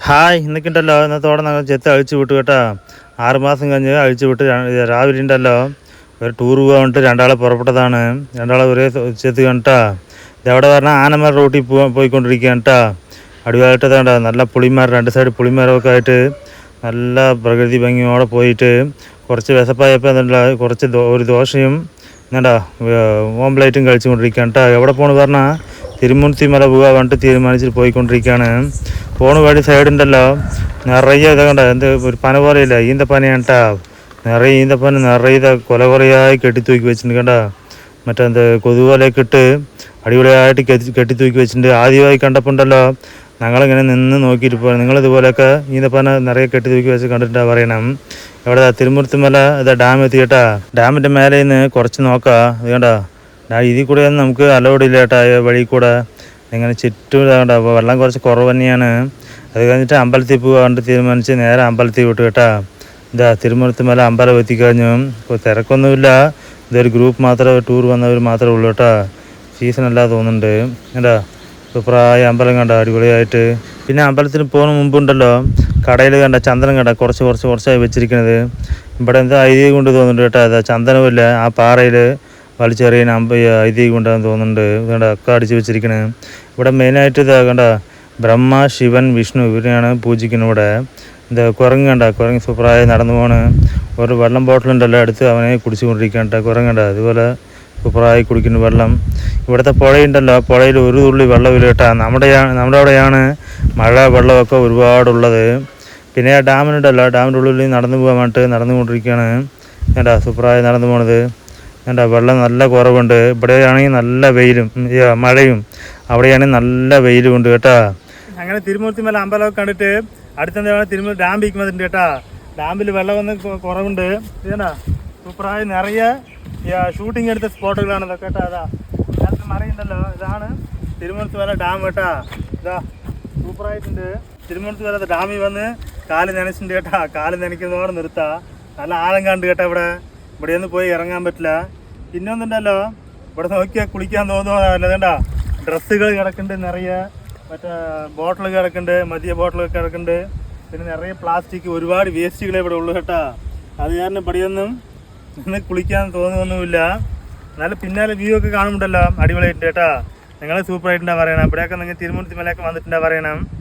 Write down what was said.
Hi ഇന്നൊക്കെയുണ്ടല്ലോ ഇന്നത്തോടെ ഞങ്ങൾ ചെത്ത് അഴിച്ചു വിട്ടു കേട്ടോ. 6 മാസം കഴിഞ്ഞ് അഴിച്ചു വിട്ട് രാവിലെ ഉണ്ടല്ലോ ഒരു ടൂർ പോകാൻ വേണ്ടിയിട്ട് രണ്ടാളെ പുറപ്പെട്ടതാണ്. രണ്ടാളെ ഒരേ ചെത്ത് കണ്ടാ ഇതെവിടെ പറഞ്ഞാൽ ആനമല റൂട്ടിൽ പോയിക്കൊണ്ടിരിക്കുകയാണ് കേട്ടോ. അടിവായിട്ട് വേണ്ട നല്ല പുളിമാർ, 2 സൈഡ് പുളിമാരൊക്കെ ആയിട്ട് നല്ല പ്രകൃതി ഭംഗിയോടെ പോയിട്ട് കുറച്ച് വിശപ്പായപ്പോൾ എന്താ കുറച്ച് ഒരു ദോശയും എന്താ ഓംപ്ലേറ്റും കഴിച്ചുകൊണ്ടിരിക്കുകയാണ് കേട്ടോ. എവിടെ പോകണമെന്ന് പറഞ്ഞാൽ തിരുമുൻസി മല പോകാൻ വേണ്ടിയിട്ട് തീരുമാനിച്ചിട്ട് പോയിക്കൊണ്ടിരിക്കുകയാണ്. പോണ വഴി സൈഡുണ്ടല്ലോ നിറയെ ഇത് കണ്ട എന്ത് ഒരു പന പോലെയില്ല, ഈന്തപ്പനയാണ് കേട്ടോ. നിറയെ ഈന്തപ്പന നിറയെ കൊലയായി കെട്ടിത്തൂക്കി വെച്ചിട്ടുണ്ട് കേട്ടോ. മറ്റെന്ത് കൊതുപോലെയൊക്കെ ഇട്ട് അടിപൊളിയായിട്ട് കെട്ടിത്തൂക്കി വെച്ചിട്ടുണ്ട്. ആദ്യമായി കണ്ടപ്പോൾ ഉണ്ടല്ലോ ഞങ്ങളിങ്ങനെ നിന്ന് നോക്കിയിട്ട് പോയി. നിങ്ങളിതുപോലെയൊക്കെ ഈന്തപ്പന നിറയെ കെട്ടിത്തൂക്കി വെച്ച് കണ്ടിട്ടാണ് പറയണം. എവിടെ തിരുമുരുത്തുമല ഇതാ ഡാം എത്തി കേട്ടാ. ഡാമിൻ്റെ മേലെ നിന്ന് കുറച്ച് നോക്കാം. ഇത് കണ്ടോ ഇതിൽ കൂടെ ഒന്നും നമുക്ക് അലൗഡില്ല കേട്ടോ. വഴി കൂടെ ഇങ്ങനെ ചുറ്റും ഇതാകണ്ട വെള്ളം കുറച്ച് കുറവ് തന്നെയാണ്. അത് കഴിഞ്ഞിട്ട് അമ്പലത്തിൽ പോകാണ്ട് തീരുമാനിച്ച് നേരെ അമ്പലത്തിൽ വിട്ടു കേട്ടാ. ഇതാ തിരുമുരുത്തുമല അമ്പലം എത്തിക്കഴിഞ്ഞു. ഇപ്പോൾ തിരക്കൊന്നുമില്ല. ഇതൊരു ഗ്രൂപ്പ് മാത്രമേ ടൂർ വന്നവർ മാത്രമേ ഉള്ളൂ കേട്ടോ. സീസണല്ല തോന്നുന്നുണ്ട് കേട്ടാ. സൂപ്പറായ അമ്പലം കണ്ട അടിപൊളിയായിട്ട്. പിന്നെ അമ്പലത്തിൽ പോകുന്ന മുമ്പുണ്ടല്ലോ കടയിൽ കണ്ട ചന്ദനം കണ്ട കുറച്ചായി വെച്ചിരിക്കുന്നത്. ഇവിടെ എന്താ ഐതിഹ്യം കൊണ്ട് തോന്നുന്നുണ്ട് കേട്ടോ. അതാ ചന്ദനമില്ല ആ പാറയിൽ വലിച്ചെറിയാൻ ഐതിഹ്യം കൊണ്ടാന്ന് തോന്നുന്നുണ്ട്. ഇതുകൊണ്ട് ഒക്കെ അടിച്ച് വെച്ചിരിക്കണേ. ഇവിടെ മെയിനായിട്ട് ഇതാ കണ്ട ബ്രഹ്മ, ശിവൻ, വിഷ്ണു ഇവരെയാണ് പൂജിക്കുന്നത്. ഇവിടെ ഇത് കുരങ്ങ് കണ്ട കുരങ്ങ് സൂപ്പറായി നടന്നു പോണ്. ഒരു വെള്ളം ബോട്ടിലുണ്ടല്ലോ എടുത്ത് അവനെ കുടിച്ചുകൊണ്ടിരിക്കണ്ട കുരങ്ങണ്ട. അതുപോലെ സൂപ്പറായി കുടിക്കുന്ന വെള്ളം. ഇവിടുത്തെ പുഴയുണ്ടല്ലോ പുഴയിൽ ഒരു തുള്ളി വെള്ളമില്ല കേട്ടോ. നമ്മുടെ അവിടെയാണ് മഴ വെള്ളമൊക്കെ ഒരുപാടുള്ളത്. പിന്നെ ആ ഡാമിനുണ്ടല്ലോ ഡാമിൻ്റെ ഉള്ളിൽ നടന്നു പോകാൻ വേണ്ടിയിട്ട് നടന്നുകൊണ്ടിരിക്കുകയാണ് കേട്ടോ. സൂപ്പറായി നടന്നു പോണത് കേട്ടോ. വെള്ളം നല്ല കുറവുണ്ട്. ഇവിടെയാണെങ്കിൽ നല്ല വെയിലും മഴയും, അവിടെയാണെങ്കിൽ നല്ല വെയിലും ഉണ്ട് കേട്ടോ. അങ്ങനെ തിരുമൂർത്തിമല അമ്പലമൊക്കെ കണ്ടിട്ട് അടുത്തെന്താണ് തിരുമൂർ ഡാമിലേക്ക് വന്നിട്ടുണ്ട് കേട്ടോ. ഡാമിൽ വെള്ളം വന്ന് കുറവുണ്ട് കേട്ടാ. സൂപ്പറായി നിറയെ ഷൂട്ടിംഗ് എടുത്ത സ്പോട്ടുകളാണ് ഇതൊക്കെ കേട്ടോ. അതാ നേരത്തെ മറയുണ്ടല്ലോ ഇതാണ് തിരുമൂർത്തിമല ഡാം കേട്ടാ. ഇതാ സൂപ്പറായിട്ടുണ്ട്. തിരുമൂർത്തിമല ഡാമിൽ വന്ന് കാല് നനച്ചിട്ടുണ്ട് കേട്ടാ. കാല് നനയ്ക്കുന്നതോടെ നിർത്താം. നല്ല ആഴം കണ്ട് കേട്ടോ. ഇവിടെയൊന്നും പോയി ഇറങ്ങാൻ പറ്റില്ല. പിന്നെ ഒന്നുണ്ടല്ലോ ഇവിടെ നോക്കിയാൽ കുളിക്കാൻ തോന്നുന്നതല്ല. വേണ്ട ഡ്രസ്സുകൾ കിടക്കുന്നുണ്ട് നിറയെ, മറ്റേ ബോട്ടിൽ കിടക്കുന്നുണ്ട്, മദ്യ ബോട്ടിലൊക്കെ കിടക്കുന്നുണ്ട്. പിന്നെ നിറയെ പ്ലാസ്റ്റിക് ഒരുപാട് വേസ്റ്റുകളെ ഇവിടെ ഉള്ളു കേട്ടോ. അത് കാരണം ഇവിടെയൊന്നും നിന്ന് കുളിക്കാൻ തോന്നുന്നൊന്നുമില്ല. എന്നാലും പിന്നാലെ വ്യൂ ഒക്കെ കാണുമ്പോണ്ടല്ലോ അടിപൊളിയായിട്ട് കേട്ടോ. നിങ്ങൾ സൂപ്പറായിട്ടുണ്ടാ പറയണം. ഇവിടെയൊക്കെ നിങ്ങൾ തിരുമുരുത്തി മലയൊക്കെ വന്നിട്ടുണ്ടാ പറയണം.